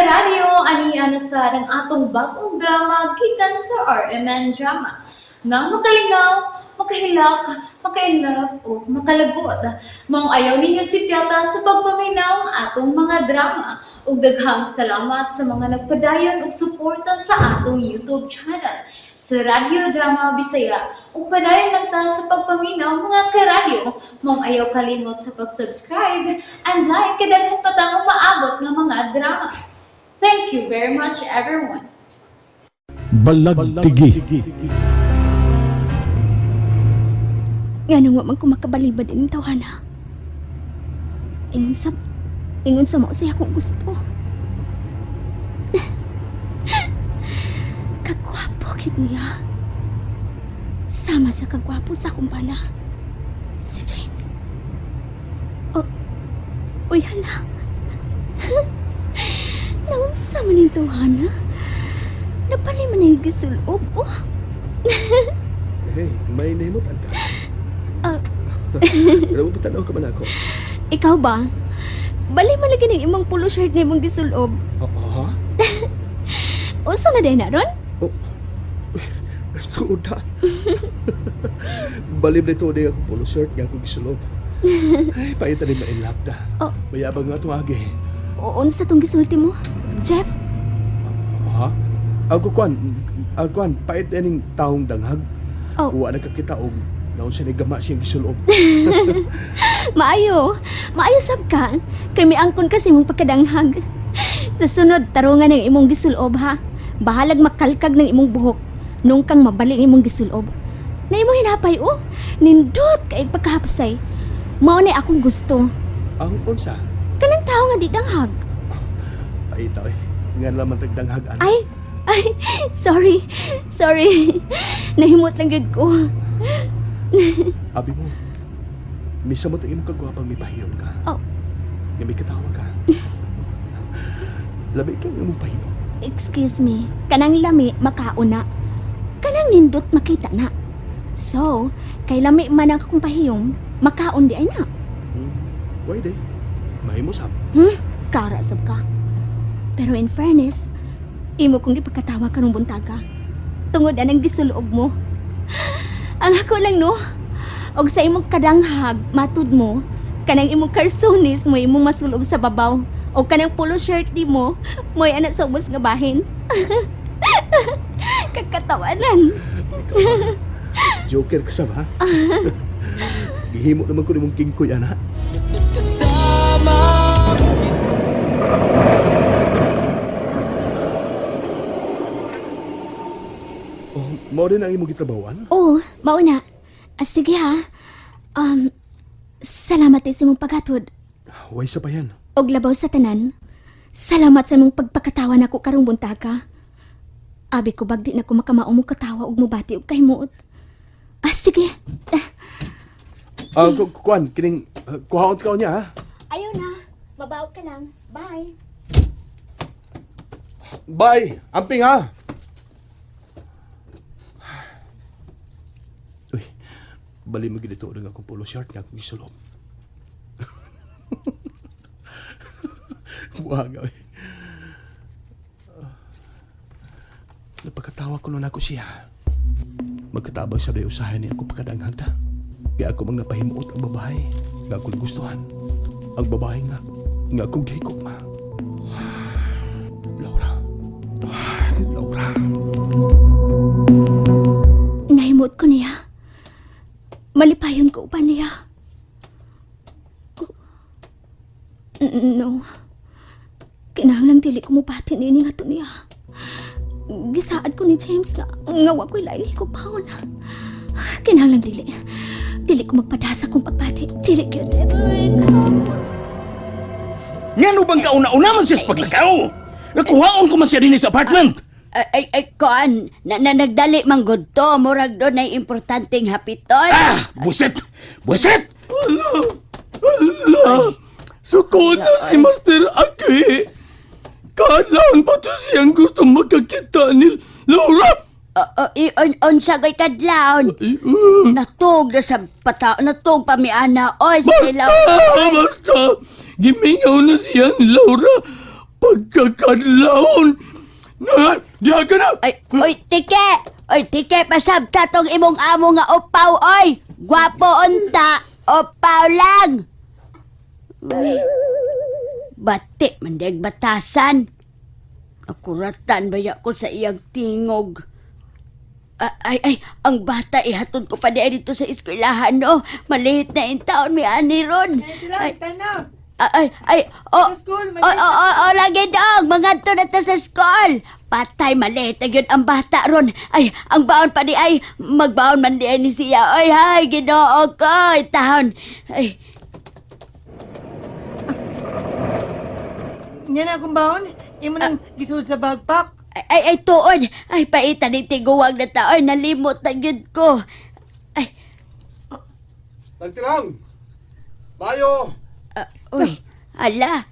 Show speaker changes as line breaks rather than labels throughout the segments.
karadyo, ani sa ng atong bagong drama gikan sa RMN Drama. Nga makalingaw, makahilak, maka-inlove, o makalagot. Maong ayaw ninyo si Piata sa pagpaminaw ng atong mga drama. Ug daghang salamat sa mga nagpadayon ug suporta sa atong YouTube channel sa Radyo Drama Bisaya. Ug padayon lang ta sa pagpaminaw mga karadyo. Maong ayaw kalimot sa pag-subscribe and like kadaghan pa tang maabot ng mga drama. Thank you very much everyone.
Balagtigi.
Nga nang wa man ko makabalibad ining tawhana. Ingon sa mo siya akong gusto. Kagwapo gid niya. Sama sa kagwapo sa akong bana. Si James. Uy, hala. Naunsa man yung tawhana? Napali man yung gisulob, oh.
Hey, may nahimutan ka. Alam mo ba tanaw ka man ako?
Ikaw ba? Bali malagi ng imong polo shirt na imong gisulob.
Oo?
Uso na din na ron?
Suda. Balim na ito na yung polo shirt nga akong gisulob. Ay, paita rin ma-inlap ta.
Oh.
Mayabang nga itong agi.
Unsa tong gisulti mo? Jeff?
Ha? Ako kwan, pait na yung taong danghag.
Oh.
Uwa na kakita og naon siya ni gama siyang gisulob.
Maayo sab ka. Kay may angkon kasi mong pagkadanghag. Sa sunod, tarungan ng imong gisulob ha. Bahalag makalkag ng imong buhok nung kang mabalik imong gisulob. Na imong hinapay oh. Nindot kay pagkahapsay. Mao ni akong gusto.
Ang unsa?
Kanang tao nga di danghag.
Paita eh. Nga naman tagdanghag ano.
Ay, sorry. Nahimot lang yun ko.
Abi mo, misa mo tingin mo kagwapang may pahiyom ka.
Oh.
Nga may katawa ka. Labi ka nga mong pahiyom.
Excuse me, kanang lami makauna. Kanang nindot makita na. So, kay lami man akong pahiyom, makaon di ay na.
Pwede. Mahimusap.
Karasab ka. Pero in fairness, imo kong ipagkatawa ka nung buntaga. Tungod anang gisuloob mo. Ang ako lang no, og sa imong kadanghag, matud mo, kanang imong karsonis mo imong masulob sa babaw, o kanang polo shirt di mo, mo'y anak sa ubos nga bahin. Kakatawanan.
Joker ka sa ba? Gihimo naman ko ni mong kingkoy, anak. Oh, mao din ang imong gitrabawan?
Oo, mauna. Sige ha. Salamat sa imong paghatod.
Way sa pa yan.
Og labaw sa tanan. Salamat sa imong pagpakatawan ako karong buntaga. Abi ko bagdi na ko makamaong mo katawa og mubati og kahimot. Sige.
Kuan, kining kuhaon ka niya, ha?
Ayaw na. Mabaw ka lang. Bye.
Bye! Amping, ha? Uy, bali mo ginito ng akong polo shirt nga akong gisulob. Buhaga, eh. Napagkatawa ko nun ako siya. Magkatabang sa day usahan niya akong pagkadanghag ta. Kaya ako mang napahimuot ang babae nga akong gustuhan. Ang babae nga akong gihikok ma. Laura.
Nahimot ko niya. Malipayon ko pa niya. No. Kinahanglang dili ko mubati ni nga to niya. Gisaad ko ni James nga wa ko'y lain ko paon. Kinahanglang dili. Dili ko magpadasa kung pagbati. Dili gyud.
Ngano bang kauna-una man siya sa paglakaw? Nakuhaon ko man siya din sa apartment.
Ay, koan, nagdali man gud to, murag doon ay importanteng hapiton.
Buset!
Sukod na si Master Aki. Kailangan pa to siyang gusto magkakita ni Laura.
Unsa gay kadlawon. Natog na sa pata, natog pa mi ana. Oy, sa
Basta! Gimingaw na siya ni Laura. pagkakadlawon. Na, diha ka na.
Ay, oy, tike! Oy, tike, pasabta tong imong amo nga upaw, oy! Gwapo unta, upaw lang! Uy, bati, mandig batasan. Nakuratan baya ko sa iyang tingog. Ay, ang bata ihatod ko pa diya dito sa eskwelahan, no? Maliit na yung taon, may ani ron. Lagi dong, mga to na to sa school. Patay, maliit na yun ang bata ron. Ay, ang baon pa di ay, magbaon man di ni siya. Ay, hay, ginoo ko, taon. Ay,
Yan akong baon. Imo nang gisulod sa backpack.
ay, tuon. Ay, paita ni tiguwag na taon, nalimot na yun ko. Ay,
Nagtirang! Bayo!
uy, ala.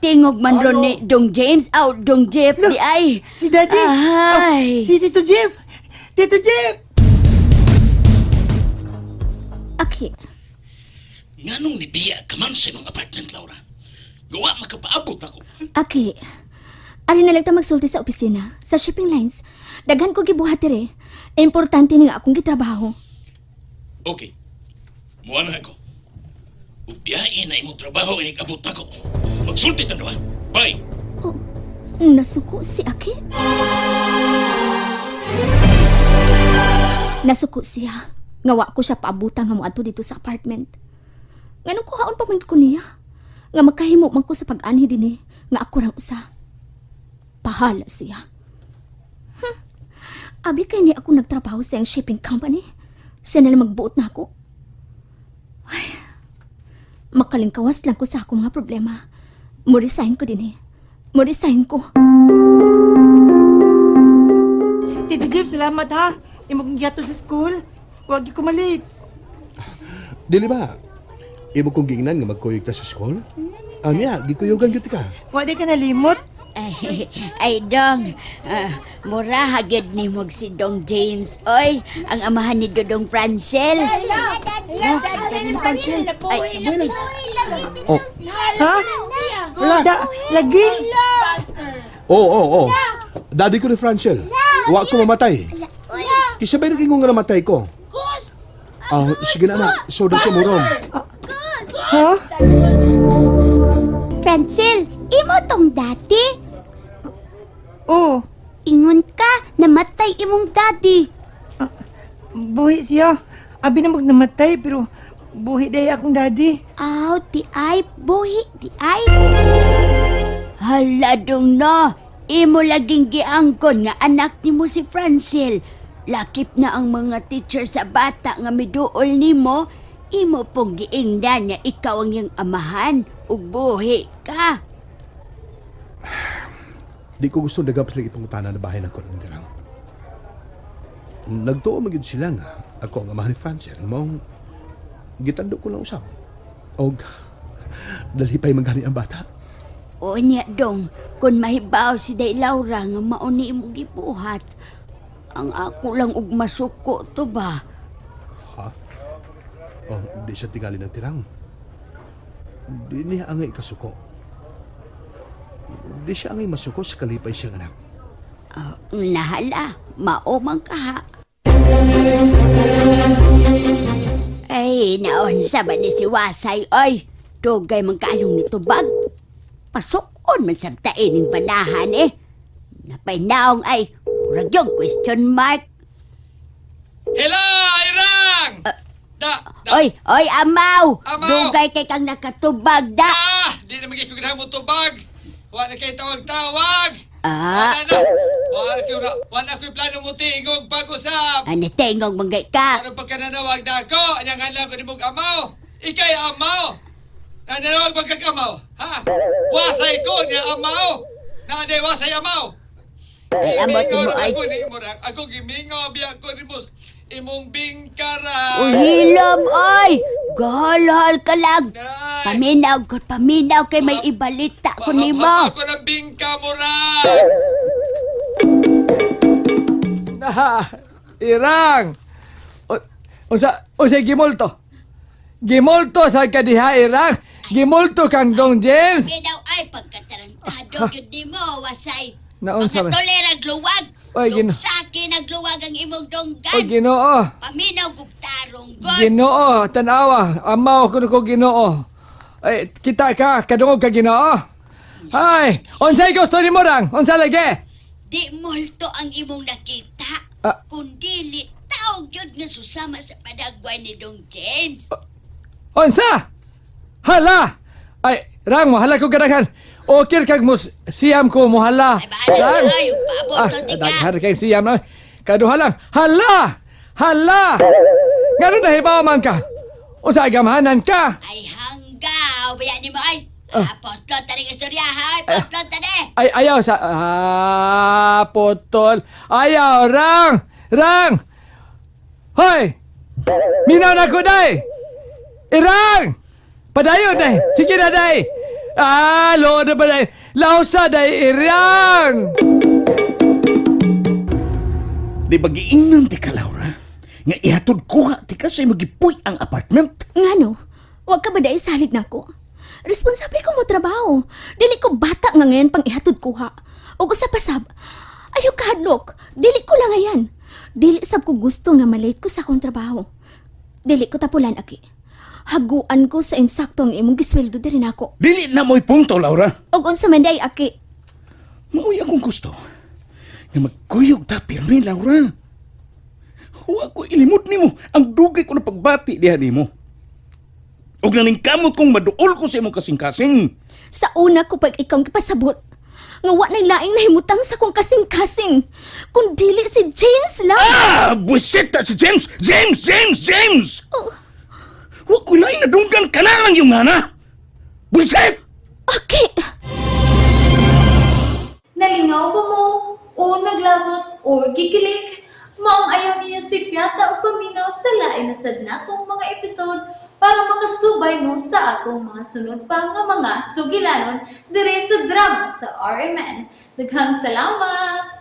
Tingog man ron ni Dong James, Dong Jeff di ay.
Si Daddy.
Ay.
Si Tito Jeff. Tito Jeff.
Aki,
Nganong nibiya ka man sa imong apartment, Laura? Gawa makapaabot ako.
Aki. Ari na lang ta magsulti sa opisina, sa shipping lines. Daghan ko gibuhat dire. Importante ni nga akong gitrabaho.
Okay. Muha na ako. Ubiyain na imong trabaho inig-abot na ako. Magsulti na naman. Bye!
Oh, nasuko si Aki? Nasuko siya. Ngawa ko siya paabutan nga mo ato dito sa apartment. Nganong kuhaon pa man ko niya? Nga magkahimo man ko sa pag-anhi din nga ako rang usa. Pahala siya. Abi kay ni ako nagtrabaho sa iyang shipping company. Siya na lang magbuot na ako. Ay, makalingkawas lang ko sa akong mga problema. Mo-resign ko din Mo-resign ko.
Tito Jeff, salamat ha. Imo kong giyato sa school. Huwag ko malit.
Dili ba? Imo kong gingnan nga magkuyog ta sa school? Anya, gikuyogan gyud ka.
Huwag ka nalimot.
Ay, Dong, mura hagid ni mo si Dong James. Oy, ang amahan ni Dodong Francel.
Oh,
Ha? Lagi?
oo. Daddy ko ni Francel. Wa ko mamatay. Isabay na nga namatay ko. Sige na anak. Soda sa murom.
Ha?
Francel, imo tong dati?
Oo.
Ingon ka, namatay imong daddy.
Buhi siya. Abi na namatay pero buhi day akong daddy.
Aw, di ay, buhi, di ay. Hala dong no, imo laging giangkon nga anak nimo si Francel. Lakip na ang mga teacher sa bata nga miduol nimo, imo pong giingnan nga ikaw ang iyang amahan ug buhi ka.
Di ko gusto dagap sila ipangutanan na bahay na ko ng dirang. Nagtuo magid sila nga ako ang amahan ni Francel. Maong gitando ko lang usap. Og dalhipay magani ang bata.
O niya dong, kung mahibaw si Day Laura nga mauni mo gibuhat, ang ako lang ug masuko to ba?
Di siya tingali ng tirang. Di niya angay kasuko. Di siya angay masuko sa kalipay siyang anak.
Nahala, maomang kaha. Ay, naunsa ba ni si Wasay, oy? Dugay man kayong nitubag. Pasukon man sabtain ng banahan Napay naong ay, murag yung question mark.
Hello, Irang!
Oy, amaw!
Amaw!
Dugay kay kang nakatubag da.
Di na magiging mo tubag. Wala kayo tawag-tawag. Wala ko'y plano mo tingog pag-usap.
Ano tingog manggay ka?
Ano pagkananawag na ako? Anyang hanlang ko ni mong amaw. Ikay amaw. Nananawag magkakamaw. Ha? Wasay ko niya amaw. Nanay wasay amaw.
Ay, amot mo ay...
Ako gimingaw biya ko ni Mus. Imong bingkara.
Hilom, oy! Gahal-hal ka lang.
Nay.
Paminaw kay may ibalita ko ni mo.
Ako ng bingka mo ra.
Irang! Unsa gimolto? Gimolto sa kadiha, Irang? Gimulto kang Dong James.
Sabi daw ay pagkatarantado yun di mo, wasay.
Naunsa man?
Mga tolerag luwag.
Oy,
Lugsaki nagluwag ang imong donggan.
O Ginoo.
Paminaw gugtarong god.
Ginoo, tanawa. Amaw ko Ginoo. Ay, kita ka, kadungog ka Ginoo. Hay, unsay gusto nimo rang? Unsa lagi?
Di multo ang imong nakita.
Ah.
Kundi taog yun nga susama sa padagway ni Dong James.
Unsa? Hala! Ay, rang mo, hala ko kadaghan. Okay kag mo siyam ko mo hala.
Ay, bahala na, yung paabot to, tika.
Daghan kay siyam na. Kaduha lang. Hala! Hala! Ngano na hibaw man ka? Usa agamahanan ka?
Ay hanggaw, baya ni mo ay. Potlot tani istorya hay,
Ah.
potlot tani.
Ay, ayaw sa... potol. Ayaw, rang! Rang! Hoy! Minaw na ko, day! Irang! Padayon, day! Sige na, day! Lood na ba, day? Lausa, day! Irang!
Di ba giingnan ti ka, Laura? Nga ihatod ko nga ti ka sa'y magipuy ang apartment.
Ngano? Huwag ka ba dahil salig na ko? Responsable ko mo trabaho. Dili ko bata nga ngayon pang ihatod kuha. O usap-asap, ayaw kahadlok. Dili ko lang ngayon. Dili sab ko gusto nga malate ko sa akong trabaho. Dili ko tapulan, Aki. Haguan ko sa insakto ang imong gisweldo diri nako.
Dili na mo'y punto, Laura.
Og unsa man day, Aki?
Mauy akong gusto. Nga magkuyog ta pirmi, Laura. Huwag ko ilimot nimo ang dugay ko na pagbati diha nimo. Og naningkamot kong maduol ko sa imong kasing-kasing.
Sa una ko pag ikaw gipasabot, nga wa nay laing nahimutang sa kong kasing-kasing. Kung dili si James lang.
Buwisit ta si James! James!
Oh,
Huwag ko lain na dunggan ka na lang yung ngana! Buwisit!
Aki!
Nalingaw ba mo? O naglagot? O gikilig? Maong ayaw niyo si Piata o paminaw sa lain na sad natong mga episode para makasubay mo sa atong mga sunod pa nga mga sugilanon dire sa drama sa RMN. Daghang salamat!